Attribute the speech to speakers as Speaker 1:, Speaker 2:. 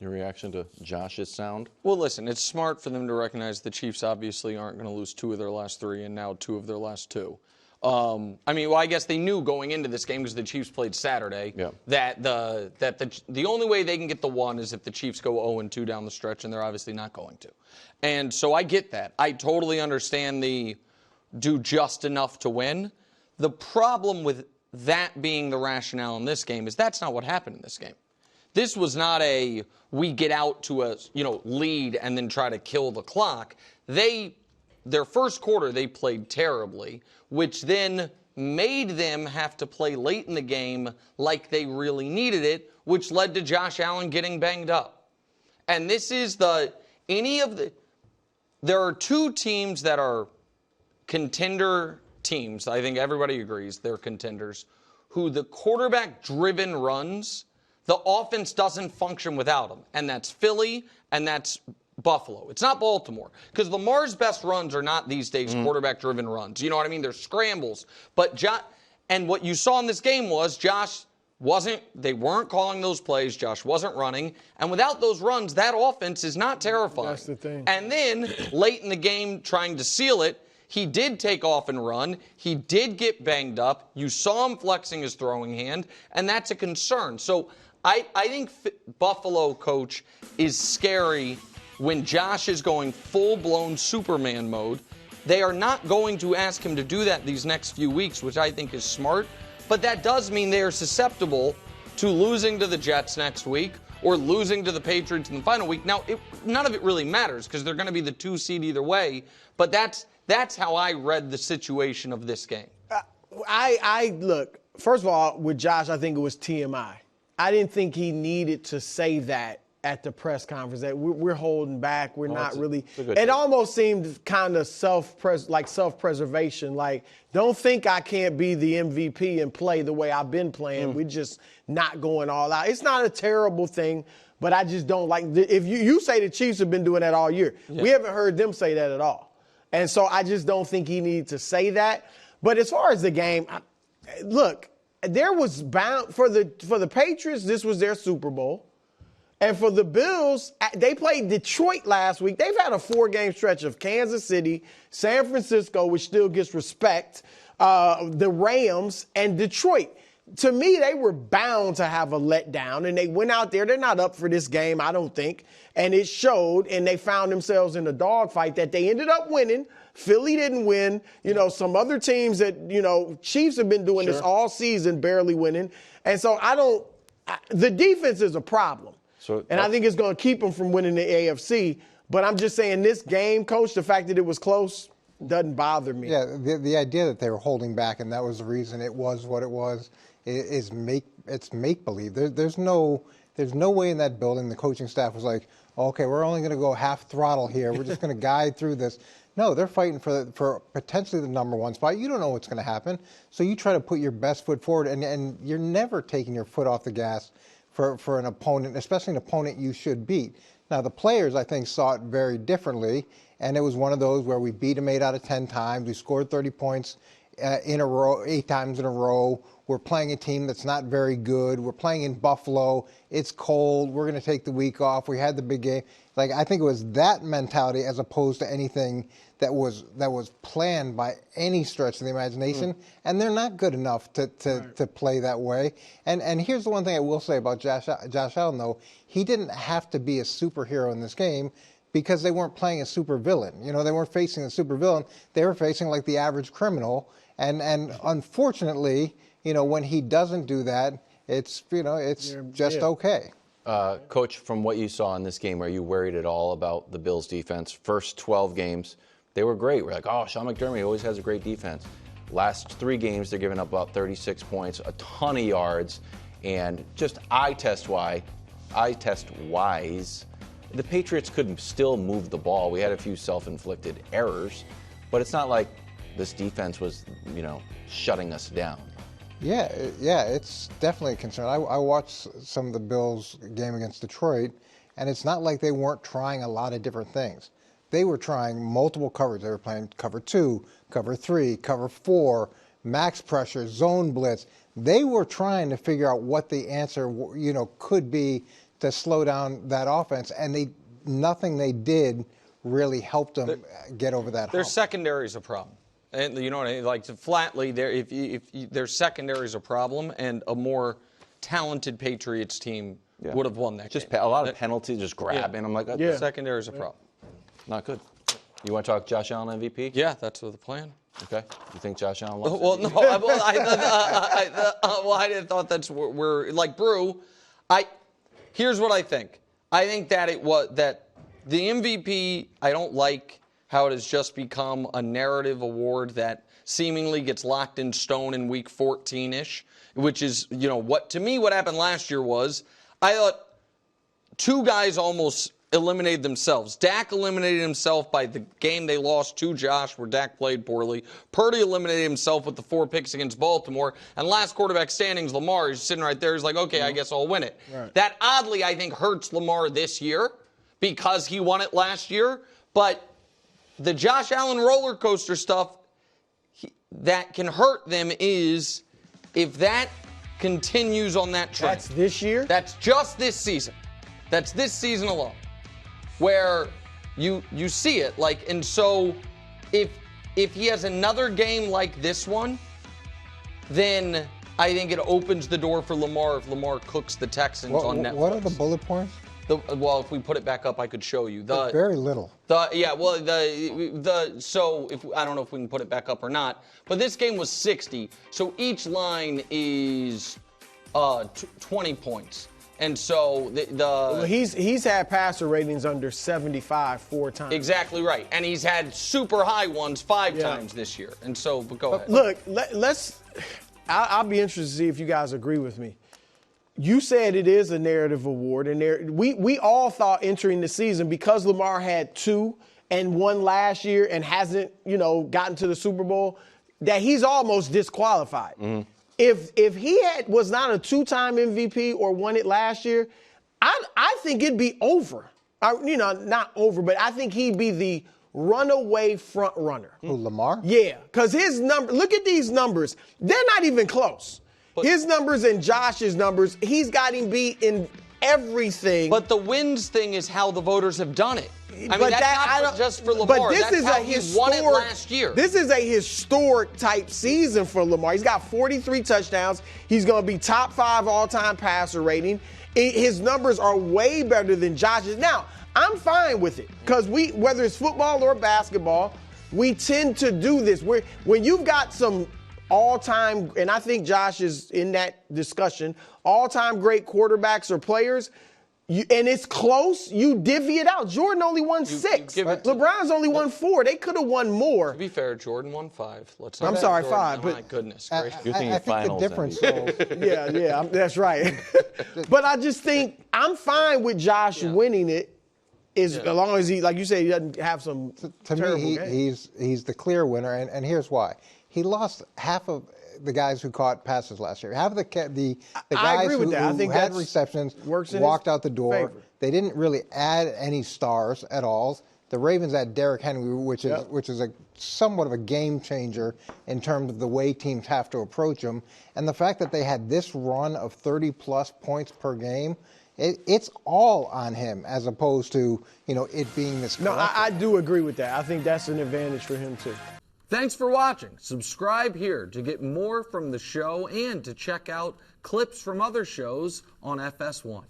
Speaker 1: Your reaction to Josh's sound?
Speaker 2: Well, listen, it's smart for them to recognize the Chiefs obviously aren't going to lose 2 of their last 3 and now 2 of their last 2. I guess they knew going into this game because the Chiefs played Saturday that the only way they can get the 1 is if the Chiefs go 0-2 down the stretch, and they're obviously not going to. And so I get that. I totally understand the do just enough to win. The problem with that being the rationale in this game is that's not what happened in this game. This was not a we get out to a lead and then try to kill the clock. Their first quarter they played terribly, which then made them have to play late in the game like they really needed it, which led to Josh Allen getting banged up. And this is there are 2 teams that are contender teams. I think everybody agrees they're contenders, who the quarterback-driven runs, the offense doesn't function without them. And that's Philly and that's Buffalo. It's not Baltimore. Because Lamar's best runs are not these days quarterback-driven runs. You know what I mean? They're scrambles. And what you saw in this game was they weren't calling those plays. Josh wasn't running. And without those runs, that offense is not terrifying.
Speaker 3: That's the thing.
Speaker 2: And then, late in the game, trying to seal it, he did take off and run. He did get banged up. You saw him flexing his throwing hand, and that's a concern. So I think Buffalo, coach, is scary when Josh is going full-blown Superman mode. They are not going to ask him to do that these next few weeks, which I think is smart. But that does mean they are susceptible to losing to the Jets next week or losing to the Patriots in the final week. Now, none of it really matters because they're going to be the 2 seed either way. But that's how I read the situation of this game.
Speaker 3: Look, first of all, with Josh, I think it was TMI. I didn't think he needed to say that at the press conference, that we're holding back. We're not really. It almost seemed kind of self-preservation. Like, don't think I can't be the MVP and play the way I've been playing. We're just not going all out. It's not a terrible thing, but I just don't like. If you say the Chiefs have been doing that all year, we haven't heard them say that at all. And so I just don't think he needed to say that. But as far as the game, look, there was bound for the Patriots. This was their Super Bowl. And for the Bills, they played Detroit last week. They've had a 4-game stretch of Kansas City, San Francisco, which still gets respect, the Rams, and Detroit. To me, they were bound to have a letdown, and they went out there. They're not up for this game, I don't think. And it showed, and they found themselves in a dogfight that they ended up winning. Philly didn't win. Some other teams that, Chiefs have been doing this all season, barely winning. And so the defense is a problem. And I think it's going to keep them from winning the AFC. But I'm just saying this game, Coach, the fact that it was close doesn't bother me.
Speaker 4: Yeah, the idea that they were holding back and that was the reason it was what it was is make-believe. There's no way in that building the coaching staff was like, okay, we're only going to go half throttle here. We're just going to guide through this. No, they're fighting for potentially the number 1 spot. You don't know what's going to happen. So you try to put your best foot forward, and you're never taking your foot off the gas for an opponent, especially an opponent you should beat. Now, the players, I think, saw it very differently, and it was one of those where we beat them 8 out of 10 times. We scored 30 points in a row, 8 times in a row. We're playing a team that's not very good. We're playing in Buffalo. It's cold. We're going to take the week off. We had the big game. Like, I think it was that mentality as opposed to anything that was planned by any stretch of the imagination. And they're not good enough to play that way. And here's the one thing I will say about Josh Allen, though. He didn't have to be a superhero in this game because they weren't playing a supervillain. They weren't facing a supervillain. They were facing like the average criminal. And unfortunately, when he doesn't do that, it's just okay.
Speaker 1: Coach, from what you saw in this game, are you worried at all about the Bills' defense? First 12 games, they were great. We're like, oh, Sean McDermott always has a great defense. Last 3 games, they're giving up about 36 points, a ton of yards, and just eye test wise, the Patriots could still move the ball. We had a few self-inflicted errors, but it's not like this defense was, shutting us down.
Speaker 4: Yeah, it's definitely a concern. I watched some of the Bills game against Detroit, and it's not like they weren't trying a lot of different things. They were trying multiple coverage. They were playing cover 2, cover 3, cover 4, max pressure, zone blitz. They were trying to figure out what the answer, could be to slow down that offense, and nothing they did really helped them get over that hump.
Speaker 2: Their secondary is a problem. And you know what I mean? Like, flatly, their secondary is a problem, and a more talented Patriots team would have won that
Speaker 1: just
Speaker 2: game.
Speaker 1: A lot of penalties, just grabbing. I'm like,
Speaker 2: the secondary is a problem.
Speaker 1: Not good. You want to talk Josh Allen MVP?
Speaker 2: Yeah, that's the plan.
Speaker 1: Okay. You think Josh Allen lost?
Speaker 2: Well, no. I thought that's where like Brew. Here's what I think. I think that that the MVP. I don't like how it has just become a narrative award that seemingly gets locked in stone in week 14-ish, which is, what happened last year was, I thought two guys almost eliminated themselves. Dak eliminated himself by the game they lost to Josh, where Dak played poorly. Purdy eliminated himself with the 4 picks against Baltimore. And last quarterback standings, Lamar, is sitting right there. He's like, okay, I guess I'll win it. Right. That oddly, I think, hurts Lamar this year because he won it last year. But the Josh Allen roller coaster stuff that can hurt them is if that continues on that trend.
Speaker 3: That's this year?
Speaker 2: That's just this season. That's this season alone. Where you see it, and so if he has another game like this one, then I think it opens the door for Lamar if Lamar cooks the Texans on Netflix.
Speaker 4: What are the bullet points?
Speaker 2: Well, if we put it back up, I could show you.
Speaker 4: Very little.
Speaker 2: So if I don't know if we can put it back up or not, but this game was 60. So each line is 20 points. And so
Speaker 3: he's had passer ratings under 75 4 times.
Speaker 2: Exactly right. And he's had super high ones 5 times this year. And so, but go ahead.
Speaker 3: Look, I'll be interested to see if you guys agree with me. You said it is a narrative award, and we all thought entering the season, because Lamar had 2 and 1 last year and hasn't, gotten to the Super Bowl, that he's almost disqualified. Mm-hmm. If he was not a 2-time MVP or won it last year, I think it'd be over. Not over, but I think he'd be the runaway front runner.
Speaker 4: Who, Lamar?
Speaker 3: Yeah, because his number. Look at these numbers; they're not even close. His numbers and Josh's numbers, he's got him beat in everything.
Speaker 2: But the wins thing is how the voters have done it. I mean, that's not just for Lamar.
Speaker 3: But this is how he won it last year. This is a historic type season for Lamar. He's got 43 touchdowns. He's going to be top 5 all-time passer rating. His numbers are way better than Josh's. Now, I'm fine with it because whether it's football or basketball, we tend to do this. When you've got some all-time, and I think Josh is in that discussion, all-time great quarterbacks or players, and it's close, you divvy it out. Jordan only won 6. LeBron's only won 4. They could have won more.
Speaker 2: To be fair, Jordan won 5.
Speaker 3: I'm sorry, 5.
Speaker 2: But my goodness gracious.
Speaker 1: You're thinking finals.
Speaker 4: The difference,
Speaker 3: yeah, that's right. But I just think I'm fine with Josh winning it. As long as he, like you say, he doesn't have some
Speaker 4: to me, he's the clear winner, and here's why. He lost half of the guys who caught passes last year. Half of the guys who had receptions walked out the door.
Speaker 3: Favor.
Speaker 4: They didn't really add any stars at all. The Ravens had Derrick Henry, which is a somewhat of a game changer in terms of the way teams have to approach him. And the fact that they had this run of 30-plus points per game, it's all on him as opposed to it being this.
Speaker 3: No, I do agree with that. I think that's an advantage for him too.
Speaker 2: Thanks for watching. Subscribe here to get more from the show and to check out clips from other shows on FS1.